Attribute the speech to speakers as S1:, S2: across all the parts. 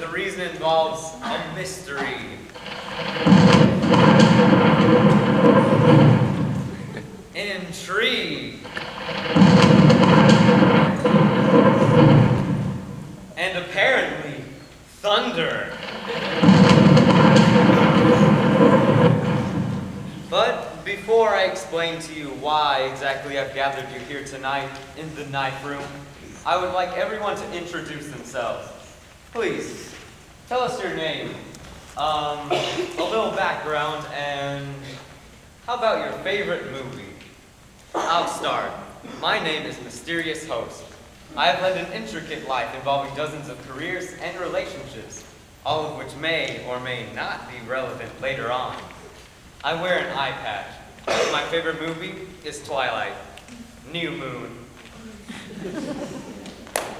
S1: the reason involves a mystery. Intrigue. And apparently, thunder. But before I explain to you why exactly I've gathered you here tonight in the knife room, I would like everyone to introduce themselves. Please, tell us your name, a little background, and how about your favorite movie? I'll start. My name is Mysterious Host. I have led an intricate life involving dozens of careers and relationships, all of which may or may not be relevant later on. I wear an eye patch. My favorite movie is Twilight. New Moon.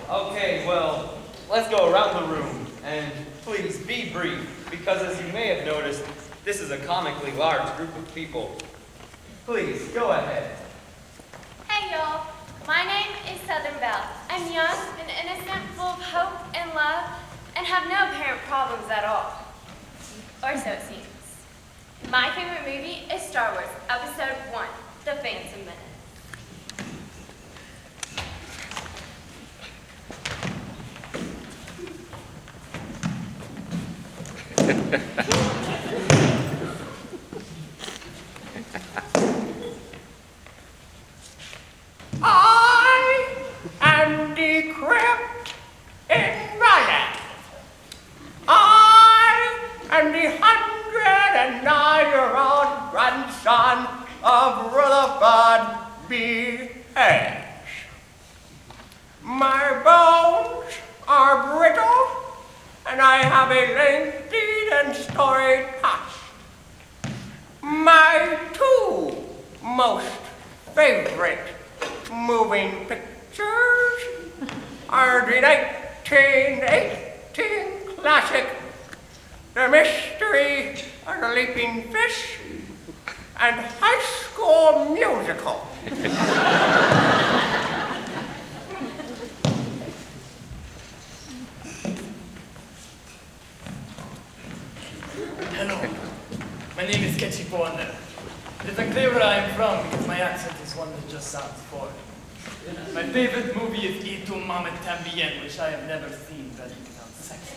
S1: Okay, well, let's go around the room, and please be brief, because as you may have noticed, this is a comically large group of people. Please, go ahead.
S2: Hey y'all, my name is Southern Belle. I'm young and innocent, full of hope and love, and have no apparent problems at all. Or so it seems. My favorite movie is Star Wars, Episode 1, The Phantom Menace.
S3: I am decrepit in my life. I am the 109-year-old grandson of Rutherford B. Hayes. My bones are brittle, and I have a lengthy and storied past. My two most favorite moving pictures are the 1918 classic The Mystery of the Leaping Fish and High School Musical.
S4: Hello, my name is Ketchy Porner. It's unclear where I am from because my accent is one that just sounds foreign. My favorite movie is Y tu mama tambien, which I have never seen, but it sounds sexy.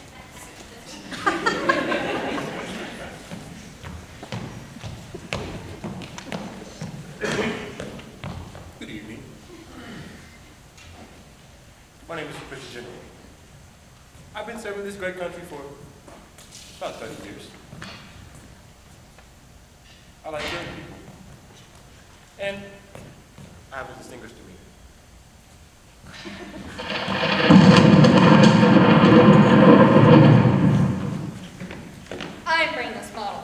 S5: Good evening. My name is Richard General. I've been serving this great country for about 30 years. I like young people. And I have a distinguished demeanor.
S6: I'm Brainless Model.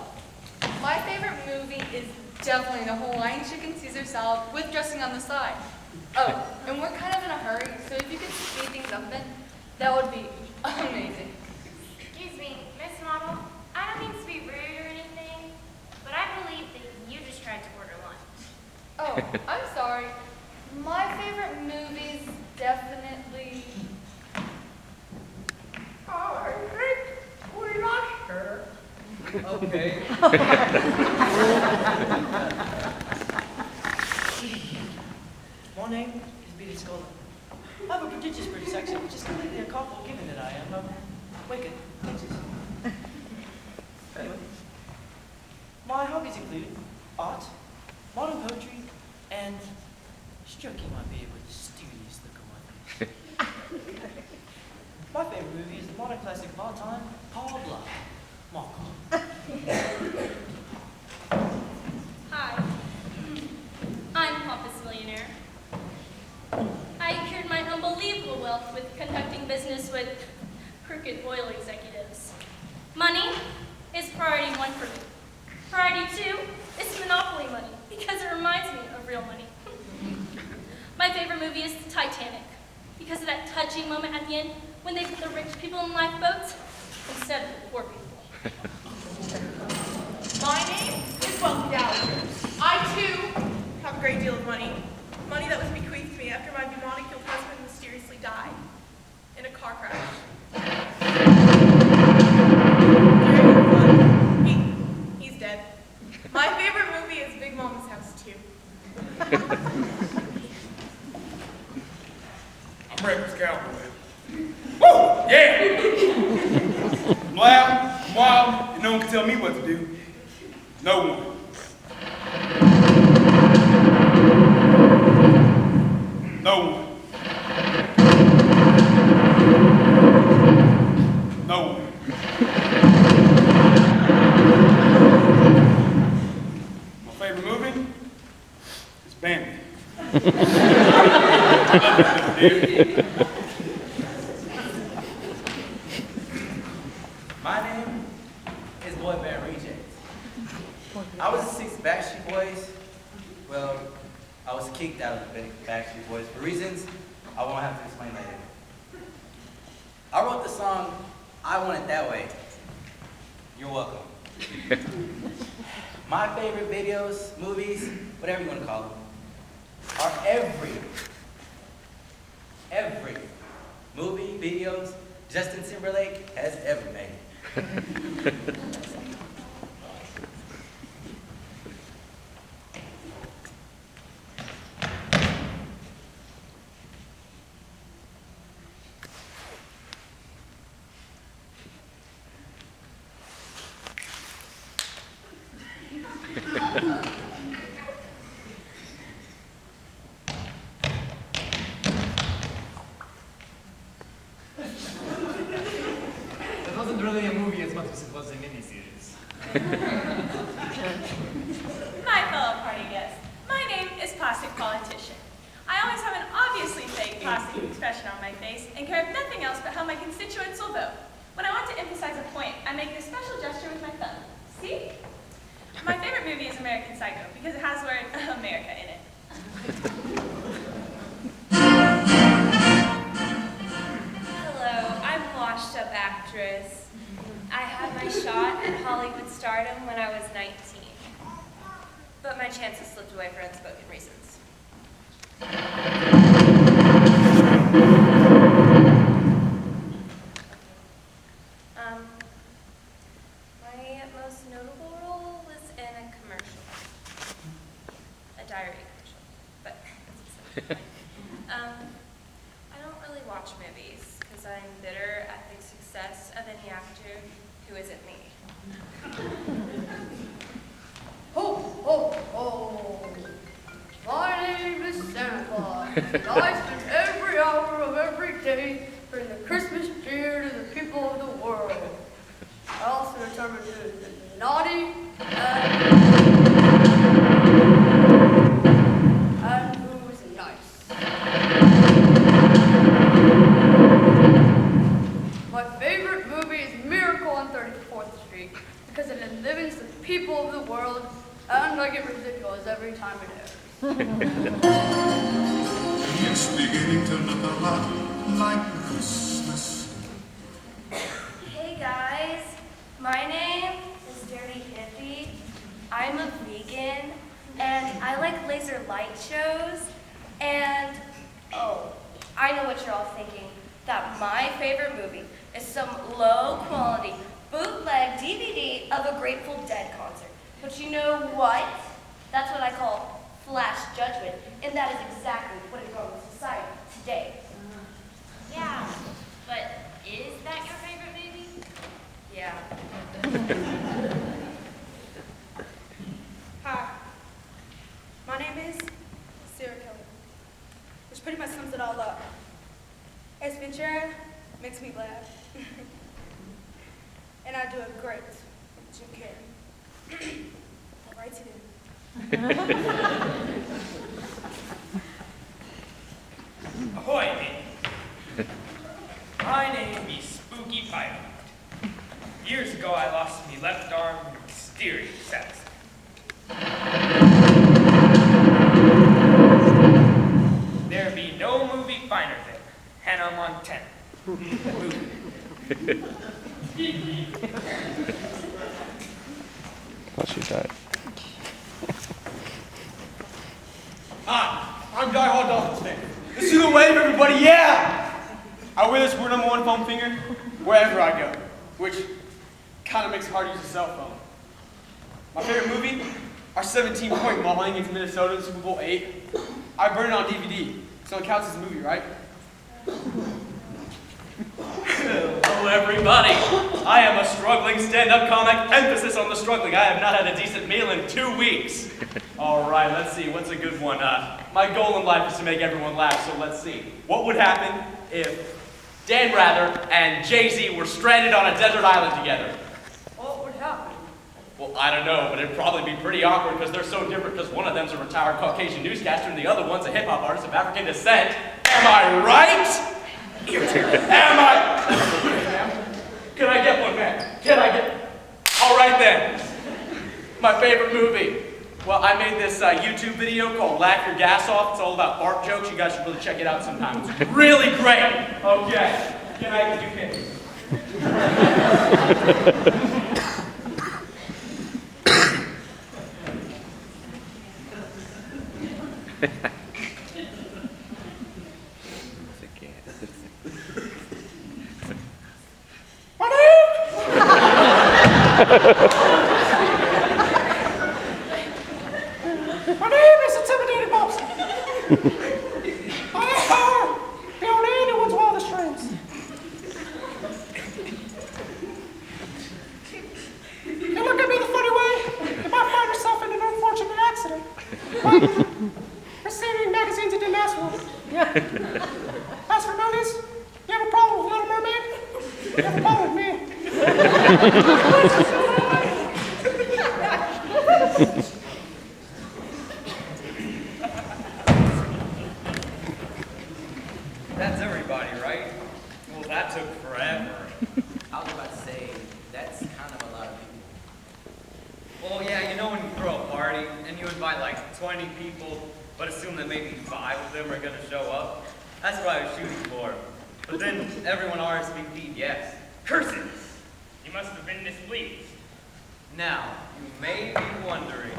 S6: My favorite movie is definitely the Hawaiian chicken Caesar salad with dressing on the side. Oh, and we're kind of in a hurry, so if you could speed things up a bit, that would be amazing.
S2: Excuse me, Miss Model. I don't mean to be rude or anything, but I believe that you just tried to order lunch.
S6: Oh, I'm sorry. My favorite movie's definitely...
S3: I think we lost her.
S1: Okay.
S7: My name is Billy Scholar. I have a prodigious British accent, which is completely incomparable given that I am Wicked, Texas. Anyway, my hobbies include art, modern poetry, and stroking my beard with a studious look on my face. My favorite movie is the modern classic of our time, Paul Blart. Marco.
S8: Hi, I'm Pompous Millionaire. I acquired my unbelievable wealth with conducting business with crooked oil executives. Money is priority 1 for me. Priority 2 is monopoly money because it reminds me of real money. My favorite movie is Titanic because of that touching moment at the end when they put the rich people in lifeboats instead of the poor people.
S9: My name is Wealthy Dowager. I, too, have a great deal of money. Money that was bequeathed to me after my demonic husband mysteriously died in a car crash.
S5: no one can tell me what to do. No one. No one. No one. My favorite movie is Bambi.
S10: My name is Boy Band Reject. I was the sixth Backstreet Boys. Well, I was kicked out of the Backstreet Boys for reasons I won't have to explain later. I wrote the song I Want It That Way. You're welcome. My favorite videos, movies, whatever you want to call them, are every movie, videos Justin Timberlake has ever made.
S4: That wasn't really a movie as much as it was a miniseries.
S11: My fellow party guests, my name is Plastic Politician. I always have an obviously fake plastic expression on my face and care of nothing else but how my constituents will vote. When I want to emphasize a point, I make this special gesture with my thumb. See? My favorite movie is American Psycho because it has the word America in it.
S2: Hello, I'm a washed-up actress. I had my shot at Hollywood stardom when I was 19. But my chances slipped away for unspoken reasons. My most notable role was in a commercial. A diary commercial. But that's beside the point. I don't really watch movies because I'm bitter at the success of any actor who isn't me.
S6: Ho, ho, ho. My name is Santa Claus. And I spend every hour of every day bringing the Christmas cheer to the people of the world. I also determine who is naughty and who's nice. My favorite movie is Miracle on 34th Street because it enlivens the people of the world, and I get ridiculous every time it airs.
S12: It's beginning to look a lot like Christmas.
S2: Hey guys, my name is Dirty Hippie. I'm a vegan, and I like laser light shows, and oh, I know what you're all thinking, that my favorite movie is some low-quality bootleg DVD of a Grateful Dead concert. But you know what? That's what I call flash judgment, and that is exactly what is wrong with society today.
S8: Yeah, but is that your favorite movie?
S2: Yeah.
S9: Hi, my name is Sarah Kelly, which pretty much sums it all up. Ace Ventura makes me laugh, and I do a great Jim Carrey. All right, then.
S3: Ahoy, mate. My name is Spooky Pilot. Years ago, I lost my left arm in a mysterious accident. There be no movie finer than Hannah Montana.
S13: Plus you died.
S5: Hi, I'm Die Hard Dolphins fan. Let's do the wave, everybody, yeah! I wear this weird #1 foam finger wherever I go, which kind of makes it hard to use a cell phone. My favorite movie, our 17-point mauling against Minnesota in Super Bowl 8. I burned it on DVD, so it counts as a movie, right?
S14: Hello, everybody.
S5: I am a struggling stand-up comic. Emphasis on the struggling. I have not had a decent meal in 2 weeks. All right, let's see. What's a good one? My goal in life is to make everyone laugh, so let's see. What would happen if Dan Rather and Jay-Z were stranded on a desert island together?
S7: What would happen?
S5: Well, I don't know, but it'd probably be pretty awkward because they're so different, because one of them's a retired Caucasian newscaster and the other one's a hip-hop artist of African descent. Am I right? Am I? Can I get one, man? Can I get? All right then. My favorite movie. Well, I made this YouTube video called Laugh Your Gas Off. It's all about fart jokes. You guys should really check it out sometime. It's really great. Okay. Can I get you kids?
S13: My name is Intimidated Bobson. I are beyond anyone's wildest dreams. You look at me the funny way, you might find yourself in an unfortunate accident. Like receiving magazines you didn't ask for. As for movies, you have a problem with Little Mermaid? You have a problem with me.
S1: That's everybody, right? Well, that took forever.
S10: I was about to say, that's kind of a lot of people.
S1: Well, yeah, you know when you throw a party and you invite like 20 people, but assume that maybe 5 of them are going to show up? That's what I was shooting for. But then everyone RSVP'd yes. Curses!
S3: You must have been displeased.
S1: Now, you may be wondering,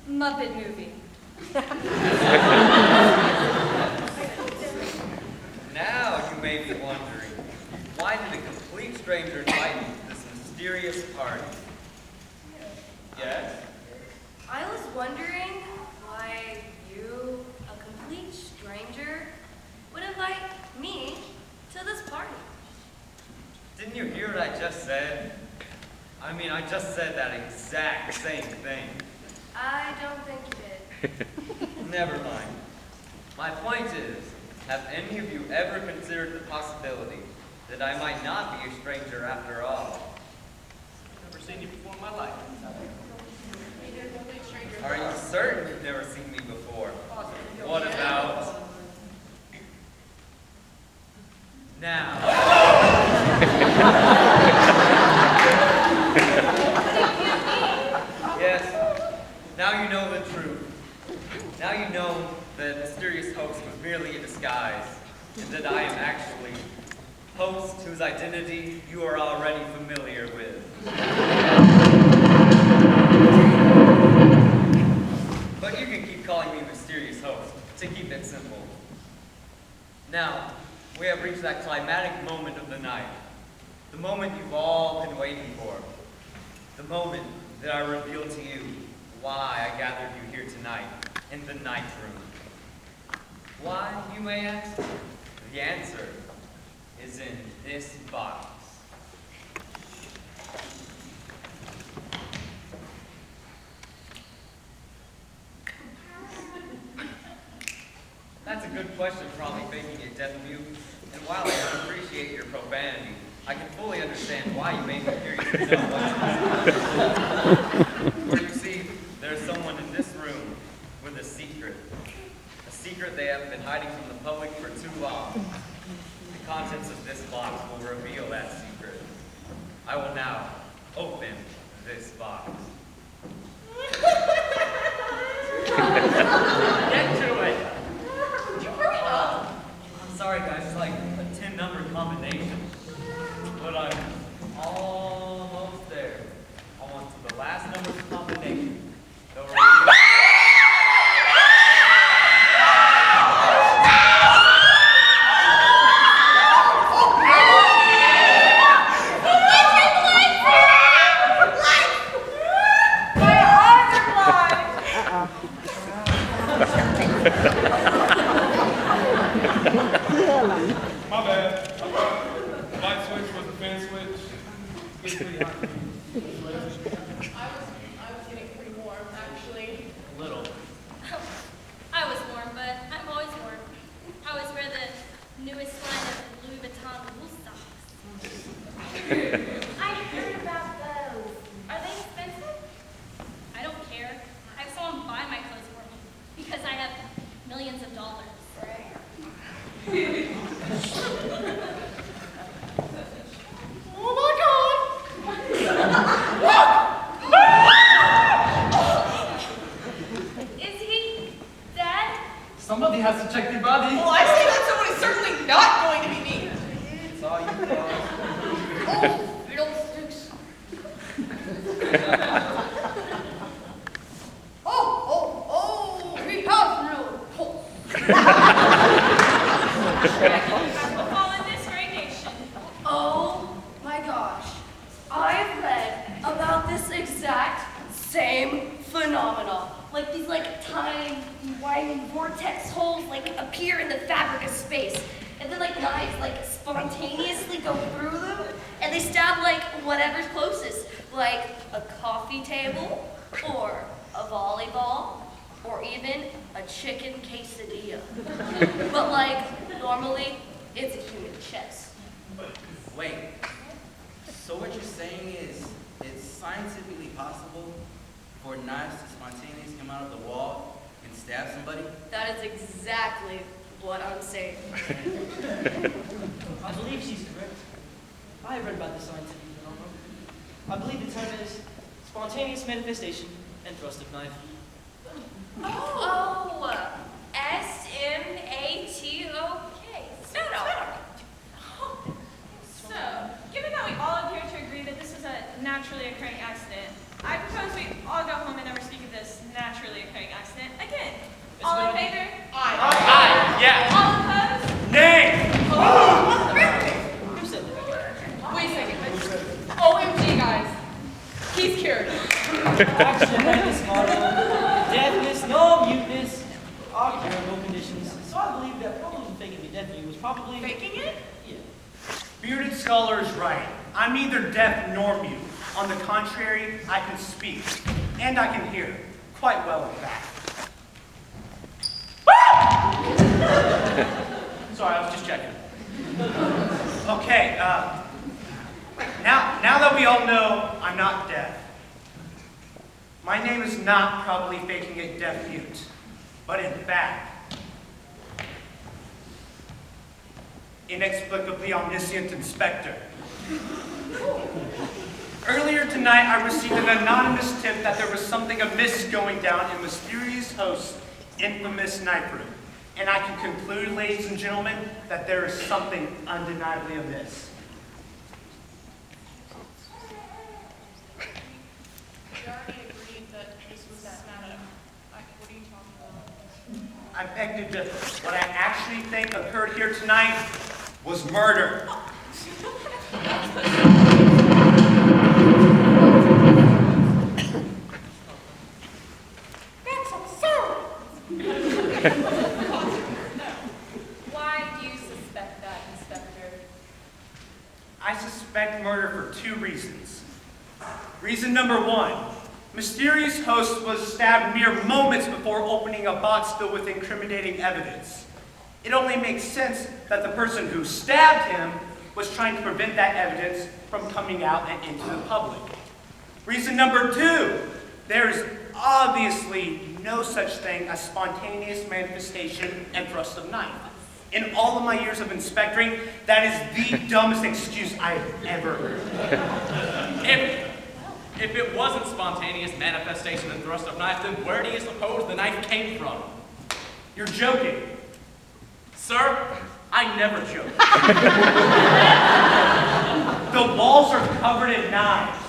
S6: Muppet movie.
S1: now you may be wondering, why did a complete stranger invite me to this mysterious party? Yes?
S2: I was wondering why you, a complete stranger, would invite me to this party.
S1: Didn't you hear what I just said? I mean, I just said that exact same thing.
S2: I don't think you did.
S1: Never mind. My point is, have any of you ever considered the possibility that I might not be a stranger after all?
S5: I've never seen you before in my life.
S1: Are you certain you've never seen me before? What about now? Yes, now you know the truth. Now you know that mysterious host was merely a disguise, and that I am actually host whose identity you are already familiar with. But you can keep calling me mysterious host, to keep it simple. Now, we have reached that climatic moment of the night. The moment you've all been waiting for. The moment that I reveal to you why I gathered you here tonight in the night room. Why, you may ask? The answer is in this box. That's a good question for probably making it deaf mute. And while I can appreciate your profanity, I can fully understand why you may be curious to know what's For you see, there's someone in this room with a secret. A secret they have been hiding from the public for too long. The contents of this box will reveal that secret. I will now open this box. Get to it! I'm sorry guys, it's like a 10-number combination. But I'm almost there. Almost to the last number of the combination. Don't worry.
S5: My bad.
S6: was getting pretty warm, actually.
S7: A little.
S8: I was warm, but I'm always warm. I always wear the newest line of Louis Vuitton wool socks.
S2: I heard about those. Are they expensive?
S8: I don't care. I have someone buy my clothes for me because I have millions of dollars.
S13: Oh my God!
S2: Is he dead?
S4: Somebody has to check the body.
S6: Well, I say that someone is certainly not going to be me.
S10: It's all you, boss.
S6: Oh, fiddlesticks. Oh, we have no pulse.
S11: will fall in this great nation.
S2: Oh my gosh. I've read about this exact same phenomenon. Like these time winding vortex holes appear in the fabric of space. And then knives spontaneously go through them and they stab whatever's closest. Like a coffee table or a volleyball or even a chicken quesadilla. But normally it's a human chest.
S10: Wait, so what you're saying is it's scientifically possible for knives to spontaneously come out of the wall and stab somebody?
S2: That is exactly what I'm saying.
S7: I believe she's correct. I have read about the scientific phenomenon. I believe the term is spontaneous manifestation and thrust of knife.
S2: Oh, S-M-A-T-O-K.
S11: So, given that we all appear to agree that this was a naturally occurring accident, I propose we all go home and never speak of this naturally occurring accident again. All in favor?
S3: Aye, yeah.
S11: All opposed?
S3: Nay!
S7: Who said that?
S6: Wait a second. OMG, guys. He's cured.
S7: Accident, horrible. Deafness, no muteness, are curable conditions. So I believe that probably faking the deaf view was probably...
S11: Faking it?
S7: Yeah.
S13: Bearded Scholar is right. I'm neither deaf nor mute. On the contrary, I can speak. And I can hear. Quite well, in fact. Sorry, I was just checking. Okay, now that we all know I'm not deaf, my name is not probably faking it deaf mute, but in fact, inexplicably omniscient inspector. Earlier tonight, I received an anonymous tip that there was something amiss going down in Mysterious Host's infamous knife room. And I can conclude, ladies and gentlemen, that there is something undeniably amiss.
S6: We already agreed that this was matter. What are you talking about?
S13: I beg to differ. What I actually think occurred here tonight was murder.
S6: That's absurd!
S2: Why do you suspect that, Inspector?
S13: I suspect murder for two reasons. Reason number one, Mysterious Host was stabbed mere moments before opening a box filled with incriminating evidence. It only makes sense that the person who stabbed him was trying to prevent that evidence from coming out and into the public. Reason number two, there is obviously no such thing as spontaneous manifestation and thrust of knife. In all of my years of inspecting, that is the dumbest excuse I've ever heard.
S14: If it wasn't spontaneous manifestation and thrust of knife, then where do you suppose the knife came from?
S13: You're joking.
S14: Sir, I never joke.
S13: The walls are covered in knives.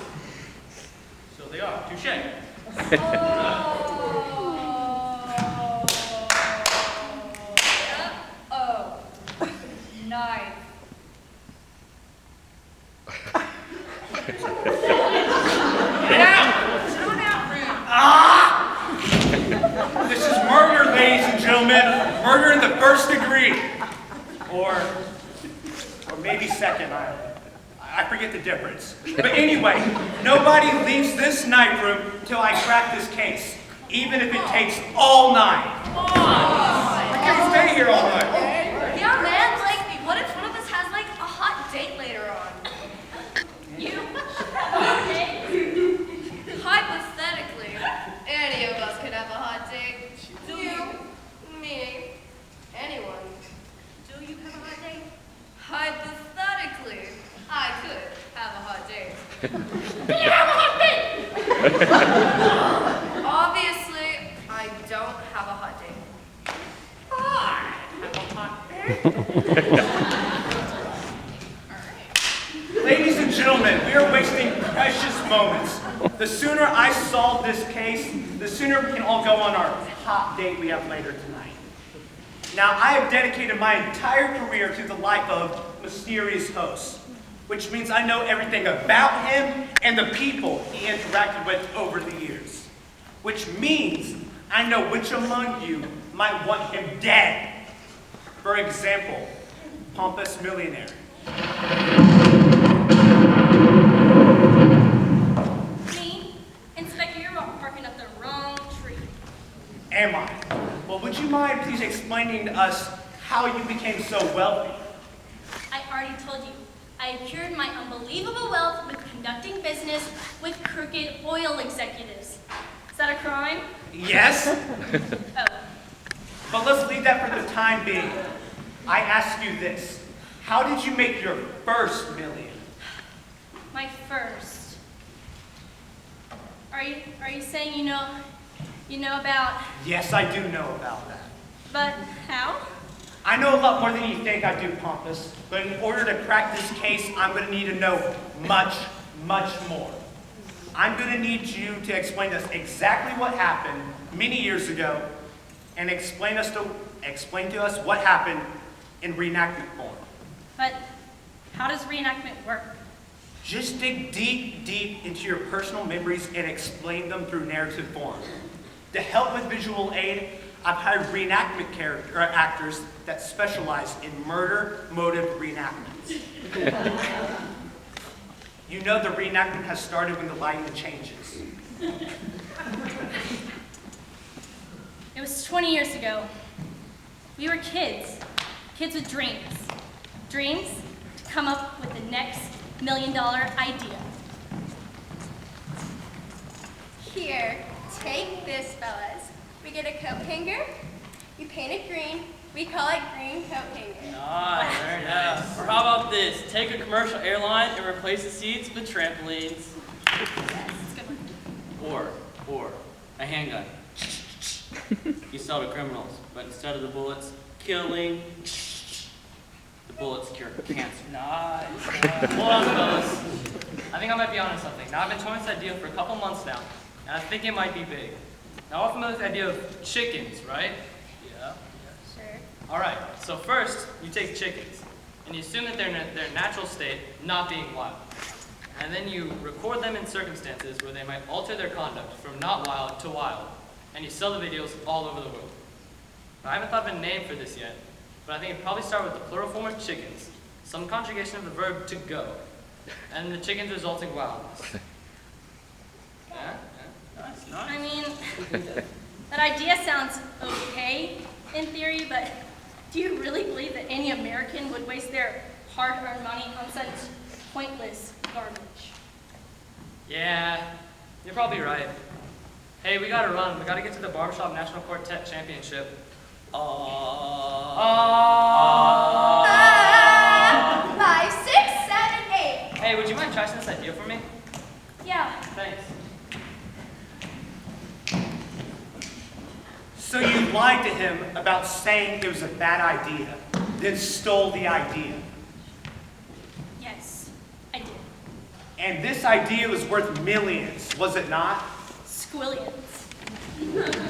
S14: So they are. Touche.
S6: Oh, knife.
S13: Get out!
S6: Not out, room.
S13: This is murder, ladies and gentlemen. Murder in the first degree. Or maybe second. I
S5: I forget the difference. But anyway, nobody leaves this night room till I crack this case, even if it takes all night. I can't stay here all night.
S6: Yeah, man, like, what if one of us has, like, a hot date later on?
S8: You?
S6: Hypothetically, any of us could have a hot date. You, me, anyone.
S8: Do you have a hot date?
S6: Hypothetically, I could have a hot date.
S8: Do you have a hot date?
S6: Obviously, I don't have a hot date.
S5: Ladies and gentlemen, we are wasting precious moments. The sooner I solve this case, the sooner we can all go on our hot date we have later tonight. Now, I have dedicated my entire career to the life of mysterious host, which means I know everything about him and the people he interacted with over the years. Which means I know which among you might want him dead. For example, pompous millionaire.
S8: Me? Inspector, you're barking up the wrong tree.
S5: Am I? Well, would you mind please explaining to us how you became so wealthy?
S8: I already told you. I accrued my unbelievable wealth with conducting business with crooked oil executives. Is that a crime?
S5: Yes,
S8: Oh.
S5: but let's leave that for the time being. I ask you this. How did you make your first million?
S8: My first. Are you saying you know about,
S5: Yes, I do know about that.
S8: but how?
S5: I know a lot more than you think I do, Pompous, but in order to crack this case, I'm going to need to know much, much more. I'm going to need you to explain to us exactly what happened many years ago and explain to us what happened in reenactment form.
S8: But how does reenactment work?
S5: Just dig deep, deep into your personal memories and explain them through narrative form. To help with visual aid, I've hired reenactment actors that specialize in murder motive reenactments. You know the reenactment has started when the lighting changes.
S8: It was 20 years ago. We were kids with dreams. Dreams to come up with the next $1 million idea.
S2: Here, take this, fellas. We get a coat hanger, you paint it green, we call it green coat hanger.
S7: Nice, very nice. Or how about this? Take a commercial airline and replace the seats with trampolines.
S8: Yes, it's a good one.
S14: Or a handgun. You sell to criminals, but instead of the bullets killing, the bullets cure cancer.
S7: Nice. Hold on, fellas. I think I might be onto something. Now, I've been toying this idea for a couple months now, and I think it might be big. Now, we're familiar with the idea of chickens, right? Yeah.
S2: Sure.
S7: All right, so first, you take chickens, and you assume that they're in their natural state, not being wild. And then you record them in circumstances where they might alter their conduct from not wild to wild, and you sell the videos all over the world. Now, I haven't thought of a name for this yet, but I think it'd probably start with the plural form of chickens, some conjugation of the verb to go, and the chickens resulting wildness. Yeah? Nice.
S8: I mean, that idea sounds okay in theory, but do you really believe that any American would waste their hard-earned money on such pointless garbage?
S7: Yeah, you're probably right. Hey, we gotta run. We gotta get to the Barbershop National Quartet Championship.
S2: 5, 6, 7, 8.
S7: Hey, would you mind trashing this idea for me?
S8: Yeah.
S7: Thanks.
S5: So you lied to him about saying it was a bad idea, then stole the idea.
S8: Yes, I did.
S5: And this idea was worth millions, was it not?
S8: Squillions.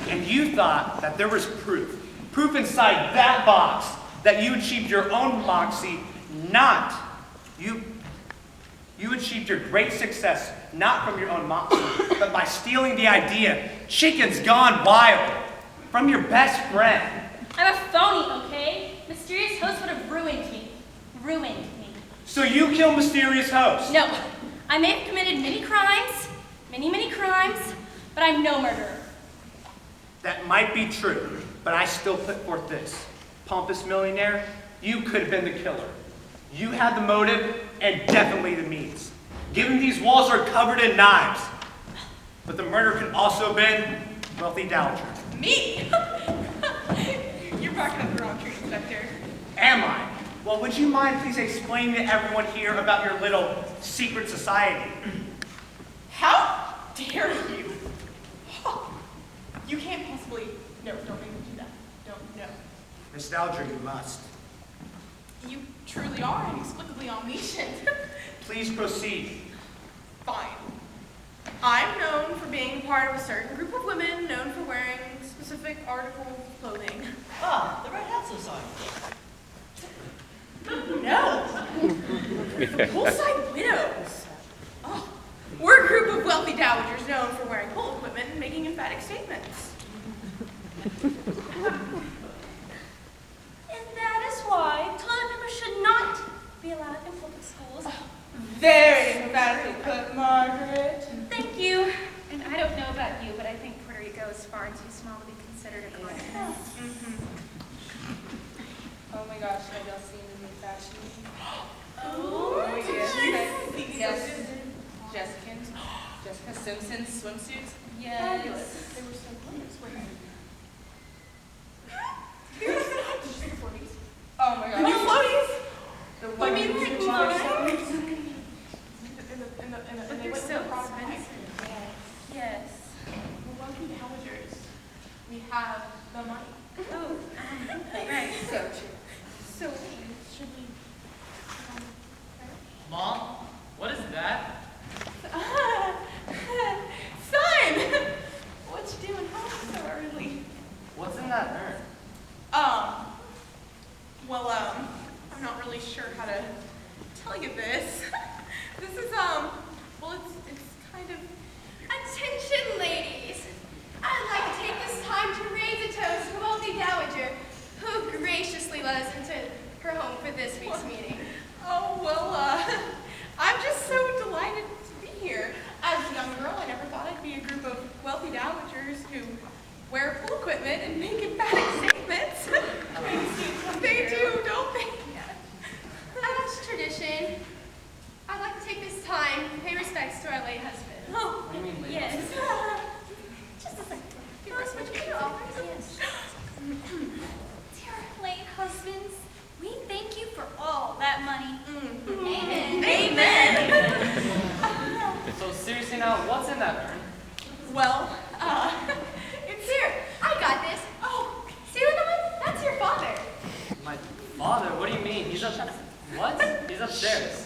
S5: And you thought that there was proof inside that box that you achieved your own moxie, not you achieved your great success not from your own moxie, but by stealing the idea, chickens gone wild, from your best friend.
S8: I'm a phony, okay? Mysterious host would have ruined me. Ruined me.
S5: So you kill mysterious host?
S8: No, I may have committed many crimes, many crimes, but I'm no murderer.
S5: That might be true, but I still put forth this. Pompous millionaire, you could have been the killer. You had the motive and definitely the means. Given these walls are covered in knives. But the murder could also have been wealthy dowager.
S11: Me? You're barking up the wrong tree, Inspector.
S5: Am I? Well, would you mind please explaining to everyone here about your little secret society?
S11: How dare you? You can't possibly. No, don't make me do that. Don't, no.
S5: Nostalgia, you must.
S11: You truly are inexplicably omniscient.
S5: Please proceed.
S11: Fine. I'm known for being part of a certain group of women known for wearing specific articles of clothing.
S7: Ah, the Red Hat Society.
S11: No! Poolside widows. Oh, we're a group of wealthy dowagers known for wearing pool equipment and making emphatic statements.
S8: And that is why toilet paper should not be allowed in public schools.
S11: Very emphatically put, Margaret.
S8: Thank you. And I don't know about you, but I think Puerto Rico is far too small to be considered a continent.
S6: Oh my gosh, have y'all seen the new fashion?
S11: Oh,
S6: Yes. Jessica Simpson's swimsuits?
S8: Yes.
S11: They were so gorgeous.
S6: Oh my gosh.
S11: New floaties?
S6: The
S11: I mean,
S6: one-
S11: like mine? And they
S8: They're
S11: went
S8: so
S11: to the prom
S8: expensive. Yes.
S11: We're wealthy dowagers. We have the money.
S8: Oh, right.
S6: So true.
S11: So, should we?
S14: Mom, what is that?
S11: Son! What you doing home so early?
S14: What's in that urn?
S11: I'm not really sure how to tell you this. This is, well, it's kind of...
S2: Attention, ladies. I'd like to take this time to raise a toast to wealthy dowager who graciously let us into her home for this week's meeting.
S11: Oh, well, I'm just so delighted to be here. As a young girl, I never thought I'd be a group of wealthy dowagers who wear pool equipment and make emphatic statements. They do, don't they?
S2: As tradition, I'd like to take this time to pay respects to our late husband.
S11: Oh,
S14: What do you mean, lady?
S2: Yes. Just a second. Tell us what you offer. Yes. Dear late husbands, we thank you for all that money. Amen.
S11: Amen.
S14: So seriously now, what's in that urn?
S11: Well,
S2: It's here. I got this. Oh, see that one? That's your father.
S14: My father? What do you mean? He's up... What? He's upstairs.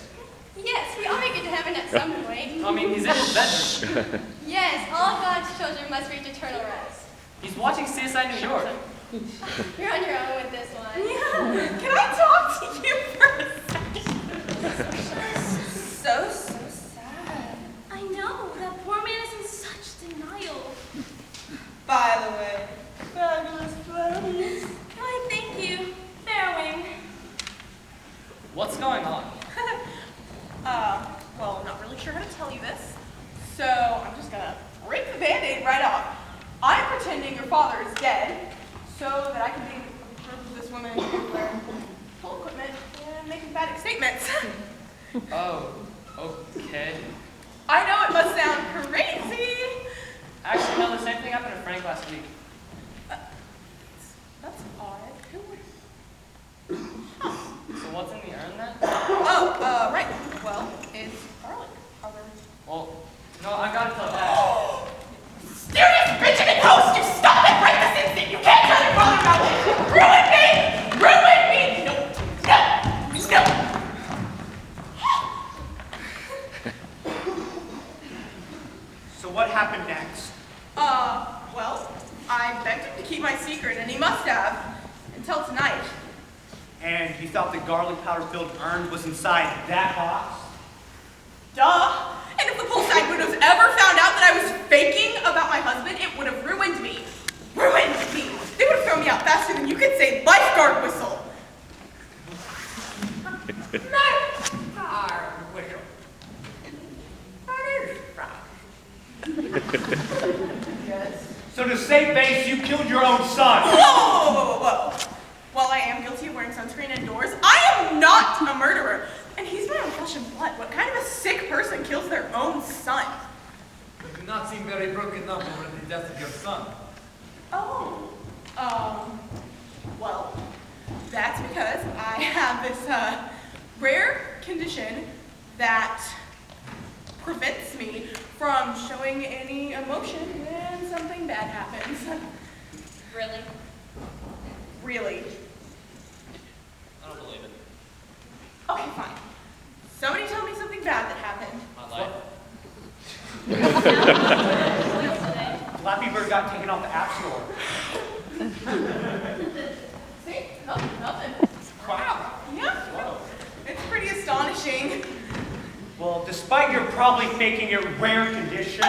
S2: Yes, we all make it to heaven at some point.
S14: I mean, he's in his bedroom.
S2: Yes, all God's children must reach eternal rest.
S14: He's watching CSI New York.
S2: You're on your own with this one.
S11: yeah. Can I talk to you for a second?
S6: So sad.
S8: I know, that poor man is in such denial.
S6: By the way, fabulous floaties.
S8: Why, thank you. Fairwing.
S14: What's going on?
S11: Well, I'm not really sure how to tell you this, so I'm just gonna rip the Band-Aid right off. I'm pretending your father is dead, so that I can be a group of this woman who wear full equipment and make emphatic statements.
S14: Oh, okay.
S11: I know it must sound crazy.
S14: Actually, no, the same thing happened to Frank last week.
S11: That's odd.
S14: So what's in the urn then?
S11: Oh, right. Well, it's garlic powder.
S14: Well, no, I gotta tell Dad.
S11: Mysterious bitch and host, you stop and break this instinct. You can't tell your father about this. Ruin me! Ruin me! No!
S5: So what happened next?
S11: Well, I begged him to keep my secret, and he must have, until tonight.
S5: And you thought the garlic powder-filled urn was inside that box?
S11: Duh! And if the poolside widows ever found out that I was faking about my husband, it would have ruined me. Ruined me! They would have thrown me out faster than you could say lifeguard whistle.
S2: No!
S5: So to save face, you killed your own son.
S11: Whoa, whoa, whoa, whoa, whoa. While I am guilty of wearing sunscreen indoors, I am not a murderer. And he's my own flesh and blood. What kind of a sick person kills their own son?
S4: You do not seem very broken up over the death of your son.
S11: Oh, well, that's because I have this rare condition that prevents me from showing any emotion when something bad happens.
S8: Really?
S11: Really?
S14: I don't believe it.
S11: Okay, fine. Somebody tell me something bad that happened.
S14: My life.
S5: Flappy Bird got taken off the App Store.
S11: See? Nothing. Wow. Yeah. It's pretty astonishing.
S5: Well, despite your probably faking your rare condition,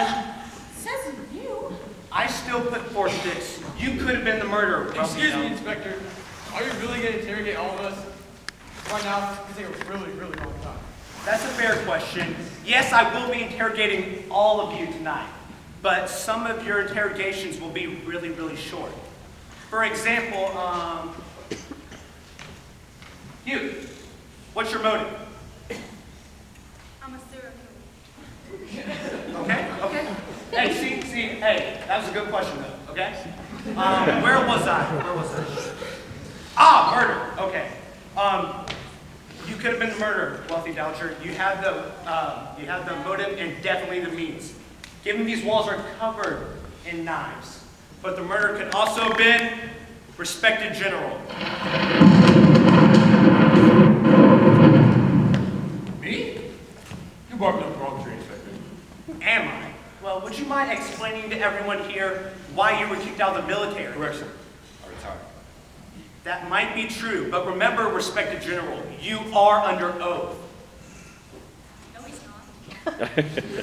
S11: Says you.
S5: I still put forth this. You could have been the murderer.
S15: Excuse me, Inspector. Are you really going to interrogate all of us? Right now, it's going to take a really, really long time.
S5: That's a fair question. Yes, I will be interrogating all of you tonight, but some of your interrogations will be really, really short. For example, you, what's your motive?
S9: I'm a serial killer.
S5: Okay. Hey, hey, that was a good question though, okay? Where was I? Ah, murder, okay. You could have been the murderer, Wealthy Dowager. You had the motive and definitely the means. Given these walls are covered in knives, but the murder could also have been respected general.
S15: Me? You barked up the wrong tree, Inspector.
S5: Am I? Well, would you mind explaining to everyone here why you were kicked out of the military?
S15: Correction. I retired.
S5: That might be true, but remember, respected general, you are under oath.
S8: No, he's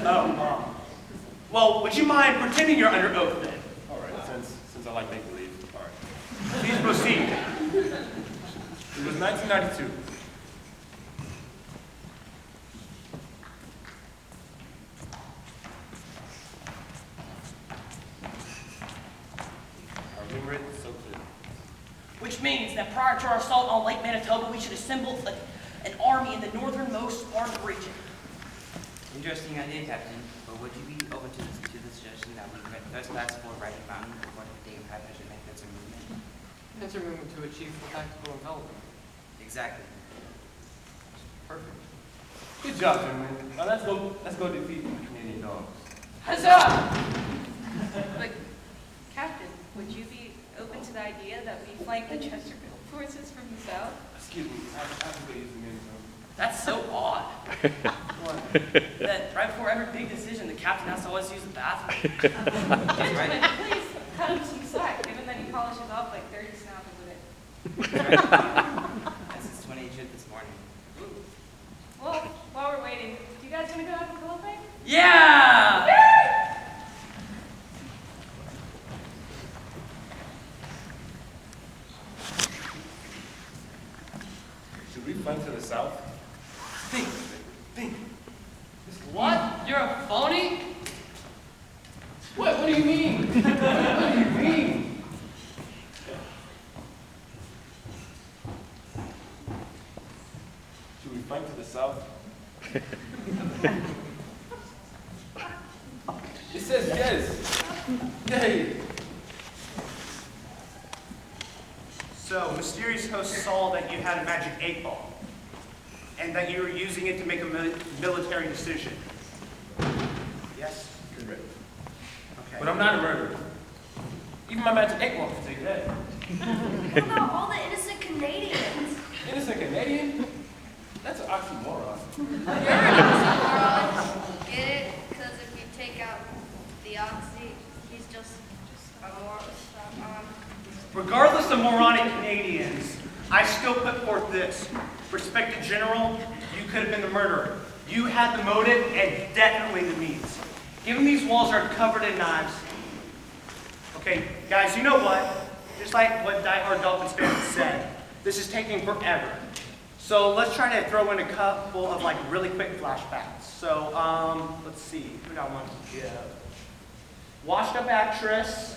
S8: not.
S5: Well, would you mind pretending you're under oath then?
S15: All right, since I like make-believe. All right.
S5: Please proceed.
S15: It was 1992. I remember it so clearly.
S7: Which means that prior to our assault on Lake Manitoba, we should assemble an army in the northernmost part of the region.
S10: Interesting idea, Captain. But would you be open to the suggestion that we first pass for Ragged Mountain before taking high pressure methods or movement?
S7: That's a movement to achieve tactical intelligence.
S10: Exactly.
S15: Perfect. Good job, gentlemen. Now let's go defeat the Canadian dogs.
S7: Huzzah!
S11: But, Captain, would you be open to the idea that we flank the Chesterfield forces from the south?
S15: Excuse me, I have to go use the men's room.
S7: That's so odd. That right before every big decision, the captain has to always use the bathroom.
S11: Gentlemen, please cut him some slack, given that he polishes off like 30 snappers with it.
S10: That's his 28th trip this morning.
S11: Well, while we're waiting, do you guys want to go have a cool thing?
S7: Yeah!
S15: Should we flank to the south?
S5: Think.
S7: What? You're a phony?
S15: What do you mean? What do you mean? Should we flank to the south? It says yes. Yay.
S5: So, mysterious host saw that you had a magic 8-ball, and that you were using it to make a military decision. Yes?
S15: Correct.
S5: Okay.
S15: But I'm not a murderer. Even my magic 8 won't take that.
S2: What about all the innocent Canadians?
S15: Innocent Canadian? That's an oxymoron.
S16: You're an oxymoron. Get it? Because if you take out the oxy, he's just a moron.
S5: Regardless of moronic Canadians, I still put forth this. Respected General, you could have been the murderer. You had the motive and definitely the means. Given these walls are covered in knives. Okay, guys, you know what? Just like what Die Hard Dolphins fans said, this is taking forever. So let's try to throw in a couple of like really quick flashbacks. So let's see, who do I want to go?
S13: washed up actress,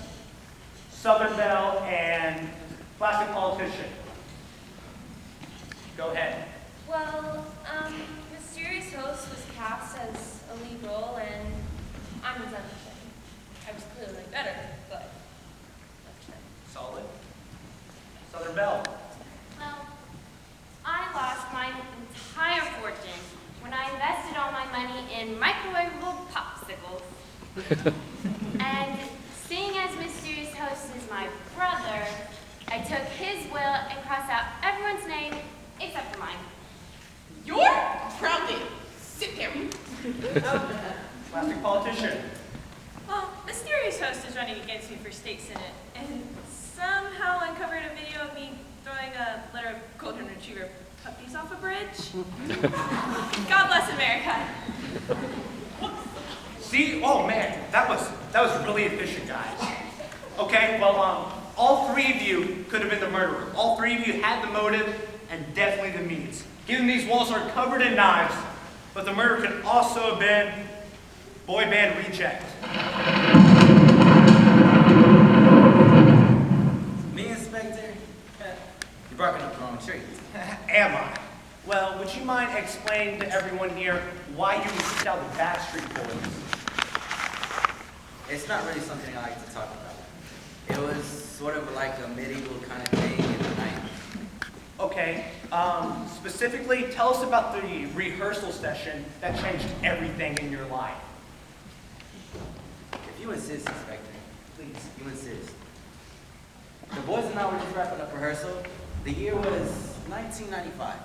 S13: Southern Belle, and plastic politician. Go ahead.
S2: Well, Mysterious Host was cast as a lead role, and I'm his understudy. I was clearly better, but
S13: Solid. Southern Belle.
S2: well, I lost my entire fortune when I invested all my money in microwavable popsicles. And seeing as Mysterious Host is my brother, I took his will and crossed out everyone's name except for mine.
S11: You're proudly sit there.
S13: Plastic politician.
S11: Well, Mysterious Host is running against me for state senate, and somehow uncovered a video of me throwing a litter of golden retriever puppies off a bridge. God bless America.
S13: See, oh man, that was really efficient, guys. Okay, well, all three of you could have been the murderer. All three of you had the motive and definitely the means. Given these walls are covered in knives, but the murder could also have been boy band reject.
S10: Me, Inspector? You're barking up the wrong tree.
S13: Am I? Well, would you mind explaining to everyone here why you kicked out the Backstreet Boys?
S10: It's not really something I like to talk about. It was sort of like a medieval kind of thing in the 90s.
S13: Okay, specifically, tell us about the rehearsal session that changed everything in your life.
S10: If you insist, Inspector, please, you insist. The boys and I were just wrapping up rehearsal. The year was 1995.